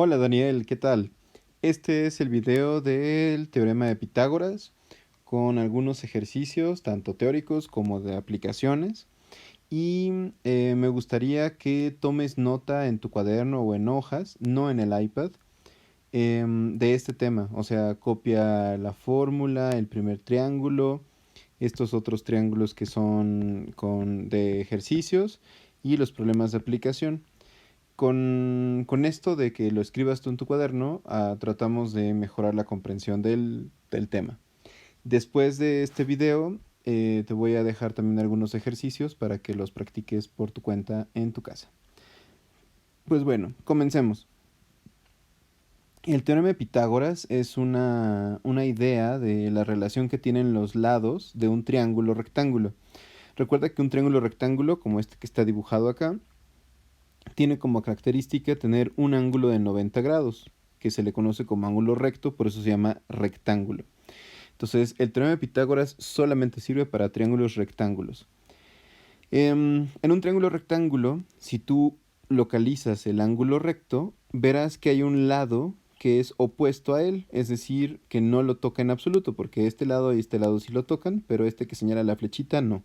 Hola Daniel, ¿qué tal? Este es el video del teorema de Pitágoras con algunos ejercicios, tanto teóricos como de aplicaciones. Y me gustaría que tomes nota en tu cuaderno o en hojas, no en el iPad, de este tema. O sea, copia la fórmula, el primer triángulo, estos otros triángulos que son de ejercicios y los problemas de aplicación. Con esto de que lo escribas tú en tu cuaderno, tratamos de mejorar la comprensión del tema. Después de este video, te voy a dejar también algunos ejercicios para que los practiques por tu cuenta en tu casa. Pues bueno, comencemos. El teorema de Pitágoras es una idea de la relación que tienen los lados de un triángulo rectángulo. Recuerda que un triángulo rectángulo, como este que está dibujado acá, tiene como característica tener un ángulo de 90 grados, que se le conoce como ángulo recto, por eso se llama rectángulo. Entonces, el teorema de Pitágoras solamente sirve para triángulos rectángulos. En un triángulo rectángulo, si tú localizas el ángulo recto, verás que hay un lado que es opuesto a él, es decir, que no lo toca en absoluto, porque este lado y este lado sí lo tocan, pero este que señala la flechita no.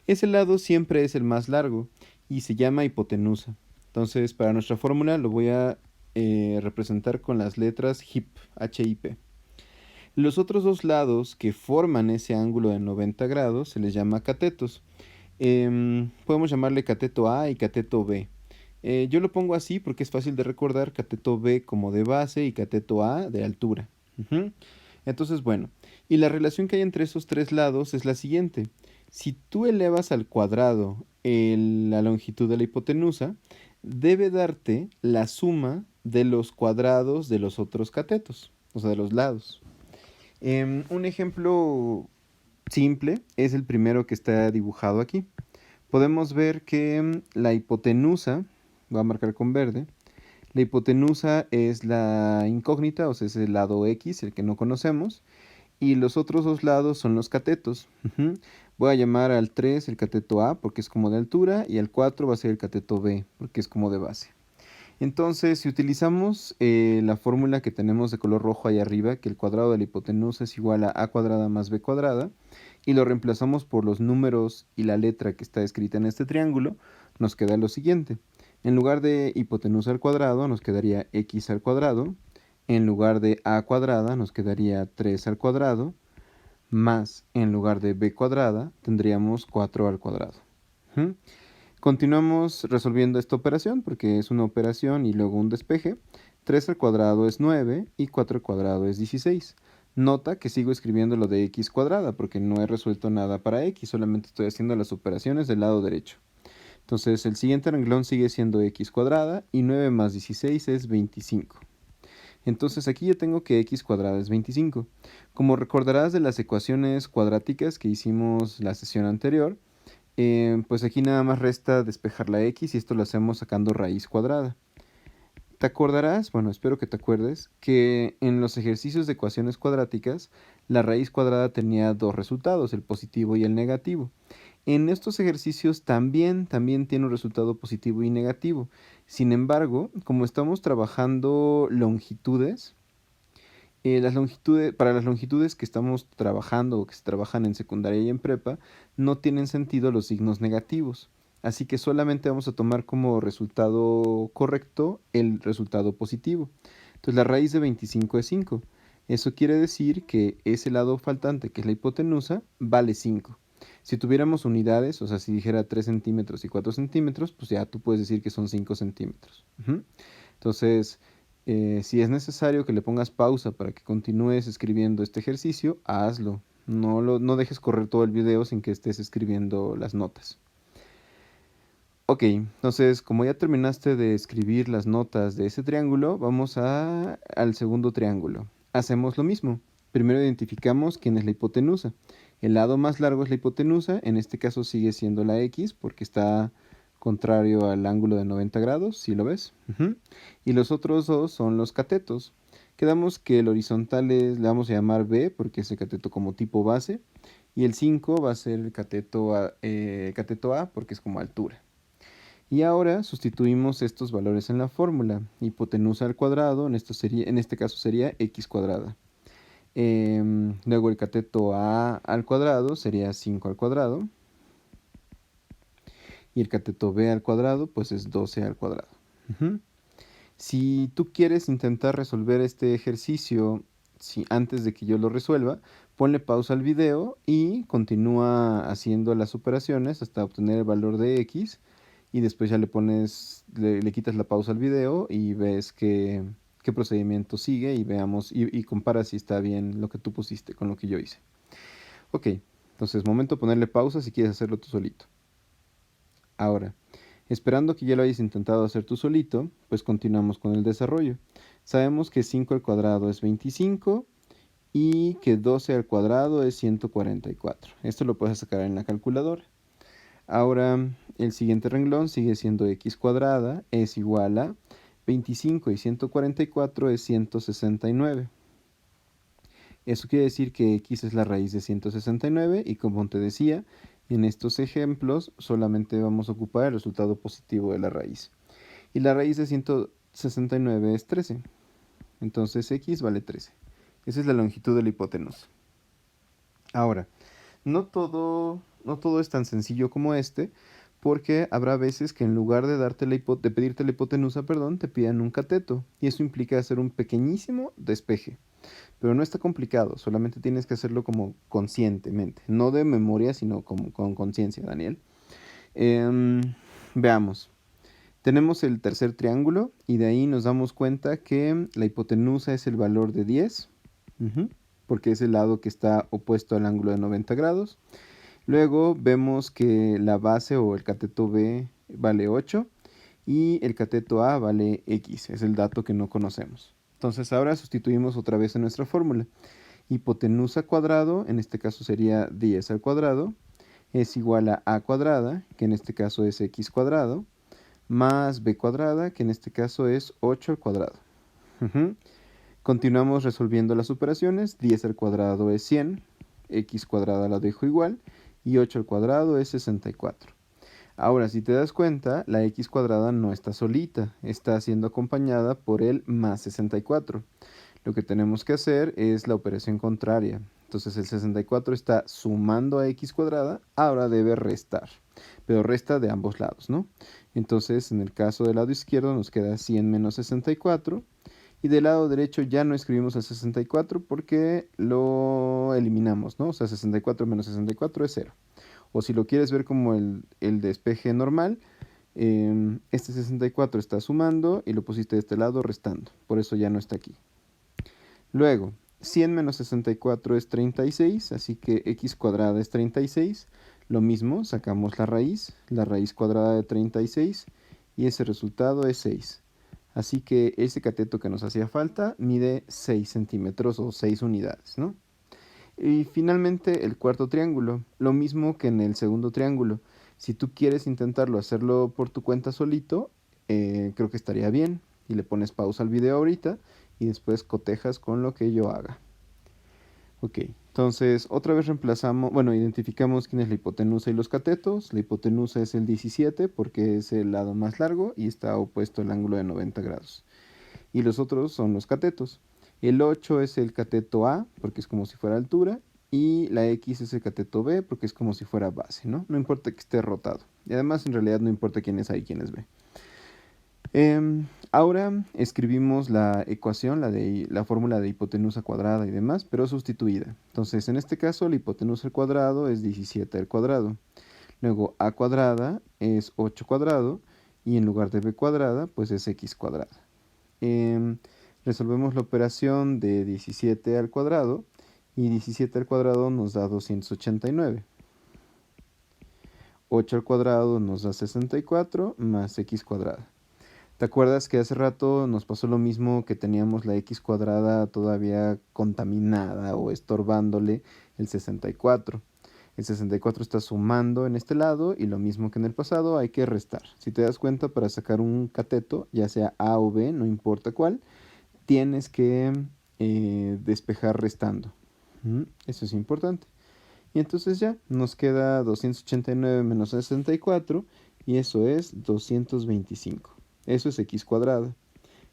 Ese lado siempre es el más largo y se llama hipotenusa. Entonces, para nuestra fórmula lo voy a representar con las letras HIP, H-I-P. Los otros dos lados que forman ese ángulo de 90 grados se les llama catetos. Podemos llamarle cateto A y cateto B. Yo lo pongo así porque es fácil de recordar, cateto B como de base y cateto A de altura. Entonces, bueno, y la relación que hay entre esos tres lados es la siguiente. Si tú elevas al cuadrado la longitud de la hipotenusa, debe darte la suma de los cuadrados de los otros catetos, o sea, de los lados. Un ejemplo simple es el primero que está dibujado aquí. Podemos ver que la hipotenusa, voy a marcar con verde, la hipotenusa es la incógnita, o sea, es el lado X, el que no conocemos, y los otros dos lados son los catetos. Voy a llamar al 3 el cateto A porque es como de altura, y al 4 va a ser el cateto B porque es como de base. Entonces, si utilizamos la fórmula que tenemos de color rojo ahí arriba, que el cuadrado de la hipotenusa es igual a cuadrada más b cuadrada, y lo reemplazamos por los números y la letra que está escrita en este triángulo, nos queda lo siguiente. En lugar de hipotenusa al cuadrado, nos quedaría x al cuadrado. En lugar de a cuadrada, nos quedaría 3 al cuadrado. Más, en lugar de b cuadrada, tendríamos 4 al cuadrado. ¿Mm? Continuamos resolviendo esta operación porque es una operación y luego un despeje. 3 al cuadrado es 9 y 4 al cuadrado es 16. Nota que sigo escribiendo lo de x cuadrada porque no he resuelto nada para x, solamente estoy haciendo las operaciones del lado derecho. Entonces el siguiente renglón sigue siendo x cuadrada y 9 más 16 es 25. Entonces aquí ya tengo que x cuadrada es 25. Como recordarás de las ecuaciones cuadráticas que hicimos la sesión anterior, pues aquí nada más resta despejar la x y esto lo hacemos sacando raíz cuadrada. Te acordarás, bueno, espero que te acuerdes, que en los ejercicios de ecuaciones cuadráticas la raíz cuadrada tenía dos resultados, el positivo y el negativo. En estos ejercicios también tiene un resultado positivo y negativo. Sin embargo, como estamos trabajando longitudes, para las longitudes que estamos trabajando o que se trabajan en secundaria y en prepa, no tienen sentido los signos negativos. Así que solamente vamos a tomar como resultado correcto el resultado positivo. Entonces la raíz de 25 es 5. Eso quiere decir que ese lado faltante, que es la hipotenusa, vale 5. Si tuviéramos unidades, o sea, si dijera 3 centímetros y 4 centímetros, pues ya tú puedes decir que son 5 centímetros. Entonces, si es necesario que le pongas pausa para que continúes escribiendo este ejercicio, hazlo. No dejes correr todo el video sin que estés escribiendo las notas. Ok, entonces como ya terminaste de escribir las notas de ese triángulo, vamos al segundo triángulo. Hacemos lo mismo. Primero identificamos quién es la hipotenusa. El lado más largo es la hipotenusa, en este caso sigue siendo la X porque está contrario al ángulo de 90 grados, si lo ves. Y los otros dos son los catetos. Quedamos que el horizontal le vamos a llamar B porque es el cateto como tipo base. Y el 5 va a ser el cateto A porque es como altura. Y ahora sustituimos estos valores en la fórmula. Hipotenusa al cuadrado, en este caso sería x cuadrada. Luego el cateto a al cuadrado sería 5 al cuadrado. Y el cateto b al cuadrado pues es 12 al cuadrado. Si tú quieres intentar resolver este ejercicio antes de que yo lo resuelva, ponle pausa al video y continúa haciendo las operaciones hasta obtener el valor de x y después ya le quitas la pausa al video y ves qué procedimiento sigue y veamos y compara si está bien lo que tú pusiste con lo que yo hice. Ok, entonces momento de ponerle pausa si quieres hacerlo tú solito. Ahora, esperando que ya lo hayas intentado hacer tú solito, pues continuamos con el desarrollo. Sabemos que 5 al cuadrado es 25 y que 12 al cuadrado es 144. Esto lo puedes sacar en la calculadora. Ahora, el siguiente renglón sigue siendo x cuadrada es igual a 25 y 144 es 169. Eso quiere decir que x es la raíz de 169 y como te decía, en estos ejemplos solamente vamos a ocupar el resultado positivo de la raíz. Y la raíz de 169 es 13. Entonces x vale 13. Esa es la longitud de la hipotenusa. Ahora, no todo es tan sencillo como este, porque habrá veces que en lugar de pedirte la hipotenusa, perdón, te pidan un cateto. Y eso implica hacer un pequeñísimo despeje. Pero no está complicado, solamente tienes que hacerlo como conscientemente, no de memoria, sino como con conciencia, Daniel. Veamos. Tenemos el tercer triángulo y de ahí nos damos cuenta que la hipotenusa es el valor de 10, porque es el lado que está opuesto al ángulo de 90 grados. Luego vemos que la base o el cateto B vale 8 y el cateto A vale X, es el dato que no conocemos. Entonces ahora sustituimos otra vez en nuestra fórmula. Hipotenusa cuadrado, en este caso sería 10 al cuadrado, es igual a cuadrada, que en este caso es x cuadrado, más b cuadrada, que en este caso es 8 al cuadrado. Continuamos resolviendo las operaciones. 10 al cuadrado es 100, x cuadrada la dejo igual, y 8 al cuadrado es 64. Ahora, si te das cuenta, la x cuadrada no está solita, está siendo acompañada por el más 64. Lo que tenemos que hacer es la operación contraria. Entonces el 64 está sumando a x cuadrada, ahora debe restar, pero resta de ambos lados, ¿no? Entonces en el caso del lado izquierdo nos queda 100 menos 64 y del lado derecho ya no escribimos el 64 porque lo eliminamos, ¿no? O sea, 64 menos 64 es 0. O si lo quieres ver como el despeje normal, este 64 está sumando y lo pusiste de este lado restando. Por eso ya no está aquí. Luego, 100 menos 64 es 36, así que x cuadrada es 36. Lo mismo, sacamos la raíz cuadrada de 36, y ese resultado es 6. Así que ese cateto que nos hacía falta mide 6 centímetros o 6 unidades, ¿no? Y finalmente el cuarto triángulo, lo mismo que en el segundo triángulo. Si tú quieres intentarlo hacerlo por tu cuenta solito, creo que estaría bien. Y le pones pausa al video ahorita y después cotejas con lo que yo haga. Ok, entonces otra vez identificamos quién es la hipotenusa y los catetos. La hipotenusa es el 17 porque es el lado más largo y está opuesto al ángulo de 90 grados. Y los otros son los catetos. El 8 es el cateto A, porque es como si fuera altura, y la X es el cateto B, porque es como si fuera base, ¿no? No importa que esté rotado. Y además, en realidad, no importa quién es A y quién es B. Ahora escribimos la ecuación, la fórmula de hipotenusa cuadrada y demás, pero sustituida. Entonces, en este caso, la hipotenusa al cuadrado es 17 al cuadrado. Luego, A cuadrada es 8 cuadrado, y en lugar de B cuadrada, pues es X cuadrada. Resolvemos la operación de 17 al cuadrado y 17 al cuadrado nos da 289. 8 al cuadrado nos da 64 más x cuadrada. ¿Te acuerdas que hace rato nos pasó lo mismo, que teníamos la x cuadrada todavía contaminada o estorbándole el 64? El 64 está sumando en este lado y lo mismo que en el pasado hay que restar. Si te das cuenta, para sacar un cateto, ya sea A o B, no importa cuál, tienes que despejar restando. Eso es importante. Y entonces ya nos queda 289 menos 64 y eso es 225. Eso es x cuadrada.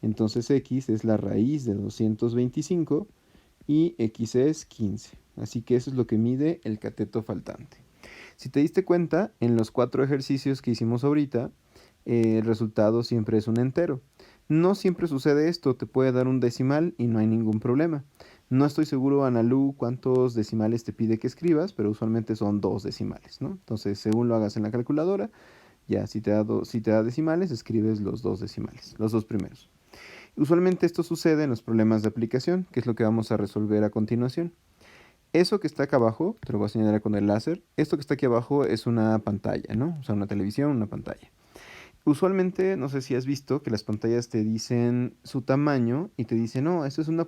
Entonces x es la raíz de 225 y x es 15. Así que eso es lo que mide el cateto faltante. Si te diste cuenta, en los 4 ejercicios que hicimos ahorita, el resultado siempre es un entero. No siempre sucede esto, te puede dar un decimal y no hay ningún problema. No estoy seguro, Analu, cuántos decimales te pide que escribas, pero usualmente son 2 decimales, ¿no? Entonces, según lo hagas en la calculadora, ya si te da decimales, escribes los 2 decimales, los 2 primeros. Usualmente esto sucede en los problemas de aplicación, que es lo que vamos a resolver a continuación. Eso que está acá abajo, te lo voy a señalar con el láser, esto que está aquí abajo es una pantalla, ¿no? O sea, una televisión, una pantalla. Usualmente, no sé si has visto que las pantallas te dicen su tamaño y te dicen, no, esto es una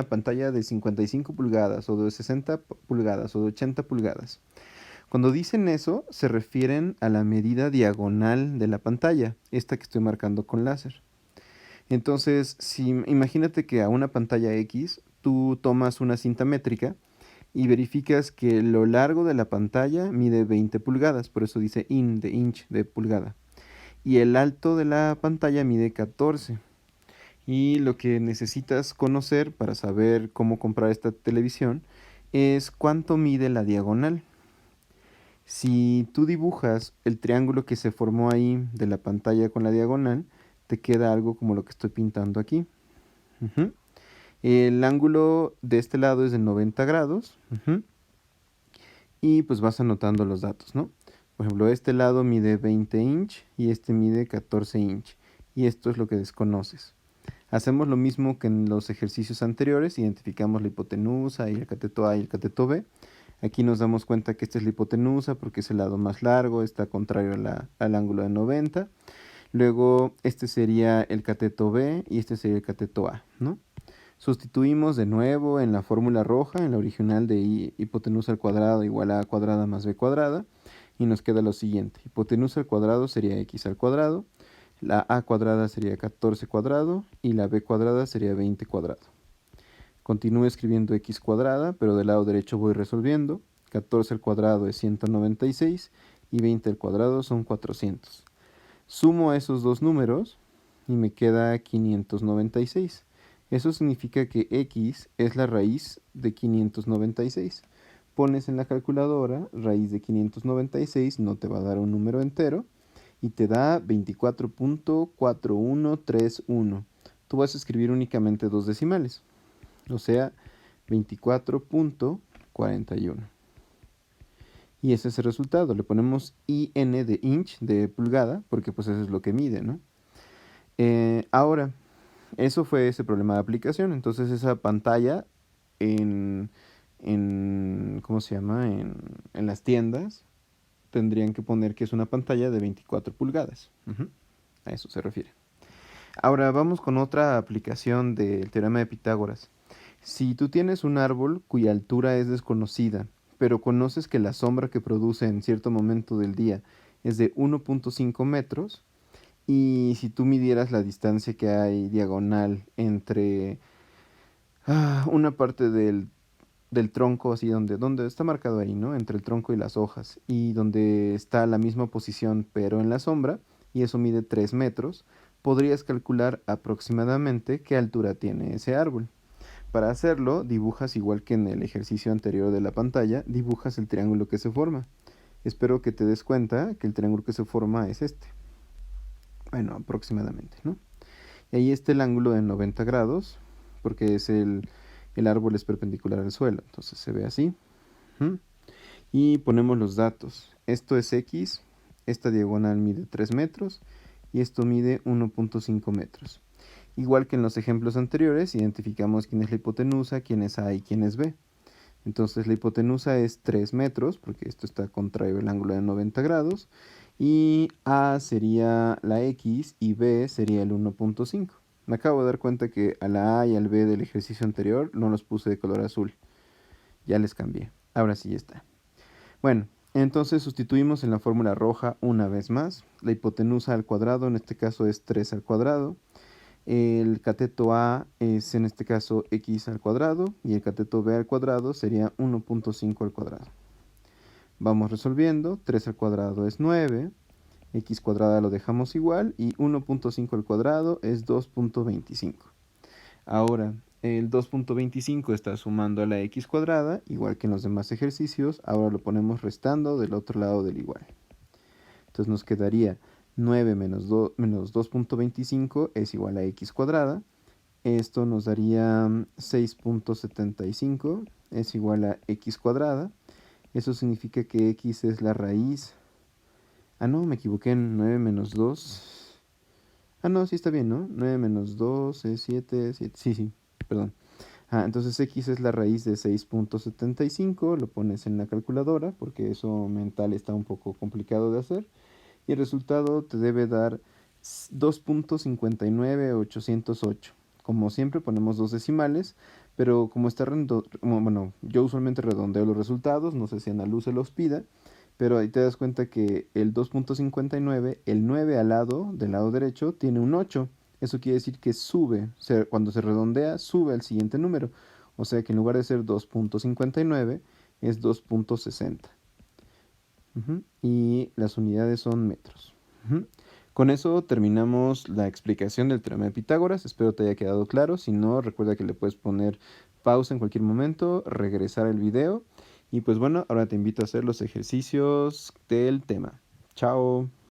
pantalla de 55 pulgadas o de 60 pulgadas o de 80 pulgadas. Cuando dicen eso, se refieren a la medida diagonal de la pantalla, esta que estoy marcando con láser. Entonces, si imagínate que a una pantalla X tú tomas una cinta métrica y verificas que lo largo de la pantalla mide 20 pulgadas, por eso dice in de inch de pulgada. Y el alto de la pantalla mide 14. Y lo que necesitas conocer para saber cómo comprar esta televisión es cuánto mide la diagonal. Si tú dibujas el triángulo que se formó ahí de la pantalla con la diagonal, te queda algo como lo que estoy pintando aquí. Ujú. El ángulo de este lado es de 90 grados. Ujú. Y pues vas anotando los datos, ¿no? Por ejemplo, este lado mide 20 inch y este mide 14 inch. Y esto es lo que desconoces. Hacemos lo mismo que en los ejercicios anteriores, identificamos la hipotenusa y el cateto A y el cateto B. Aquí nos damos cuenta que esta es la hipotenusa porque es el lado más largo, está contrario al ángulo de 90. Luego este sería el cateto B y este sería el cateto A, ¿no? Sustituimos de nuevo en la fórmula roja, en la original de hipotenusa al cuadrado igual a A cuadrada más B cuadrada, y nos queda lo siguiente. Hipotenusa al cuadrado sería X al cuadrado, la A cuadrada sería 14 cuadrado y la B cuadrada sería 20 cuadrado. Continúo escribiendo X cuadrada, pero del lado derecho voy resolviendo. 14 al cuadrado es 196 y 20 al cuadrado son 400. Sumo esos dos números y me queda 596. Eso significa que x es la raíz de 596. Pones en la calculadora raíz de 596, no te va a dar un número entero, y te da 24.4131. Tú vas a escribir únicamente dos decimales, o sea, 24.41. Y ese es el resultado. Le ponemos IN de inch, de pulgada, porque pues eso es lo que mide, ¿no? Ahora, eso fue ese problema de aplicación. Entonces esa pantalla ¿cómo se llama? En las tiendas tendrían que poner que es una pantalla de 24 pulgadas. Ujú. A eso se refiere. Ahora vamos con otra aplicación del teorema de Pitágoras. Si tú tienes un árbol cuya altura es desconocida, pero conoces que la sombra que produce en cierto momento del día es de 1.5 metros, y si tú midieras la distancia que hay diagonal entre una parte del tronco, así donde está marcado ahí, ¿no? Entre el tronco y las hojas, y donde está la misma posición pero en la sombra, y eso mide 3 metros, podrías calcular aproximadamente qué altura tiene ese árbol. Para hacerlo, dibujas igual que en el ejercicio anterior de la pantalla, dibujas el triángulo que se forma. Espero que te des cuenta que el triángulo que se forma es este. Bueno, aproximadamente, ¿no? Y ahí está el ángulo de 90 grados, porque el árbol es perpendicular al suelo, entonces se ve así. Ujú. Y ponemos los datos. Esto es X, esta diagonal mide 3 metros y esto mide 1.5 metros. Igual que en los ejemplos anteriores, identificamos quién es la hipotenusa, quién es A y quién es B. Entonces la hipotenusa es 3 metros, porque esto está contrario al ángulo de 90 grados, y A sería la X y B sería el 1.5. Me acabo de dar cuenta que a la A y al B del ejercicio anterior no los puse de color azul. Ya les cambié. Ahora sí ya está. Bueno, entonces sustituimos en la fórmula roja una vez más. La hipotenusa al cuadrado en este caso es 3 al cuadrado. El cateto A es en este caso x al cuadrado y el cateto B al cuadrado sería 1.5 al cuadrado. Vamos resolviendo. 3 al cuadrado es 9. X cuadrada lo dejamos igual y 1.5 al cuadrado es 2.25. Ahora, el 2.25 está sumando a la X cuadrada, igual que en los demás ejercicios. Ahora lo ponemos restando del otro lado del igual. Entonces nos quedaría 9 menos 2.25 es igual a X cuadrada. Esto nos daría 6.75 es igual a X cuadrada. Eso significa que X es la raíz. Ah, no, me equivoqué en 9 menos 2. Ah, no, sí está bien, ¿no? 9 menos 2 es 7, 7. Sí, sí, perdón. Entonces X es la raíz de 6.75. Lo pones en la calculadora porque eso mental está un poco complicado de hacer. Y el resultado te debe dar 2.59808. Como siempre ponemos dos decimales, pero como está bueno, yo usualmente redondeo los resultados, no sé si Ana Luz se los pida, pero ahí te das cuenta que el 2.59, el 9 al lado, del lado derecho, tiene un 8. Eso quiere decir que sube, cuando se redondea, sube al siguiente número. O sea que en lugar de ser 2.59, es 2.60. Y las unidades son metros. Con eso terminamos la explicación del teorema de Pitágoras. Espero te haya quedado claro. Si no, recuerda que le puedes poner pausa en cualquier momento, regresar al video. Y pues bueno, ahora te invito a hacer los ejercicios del tema. Chao.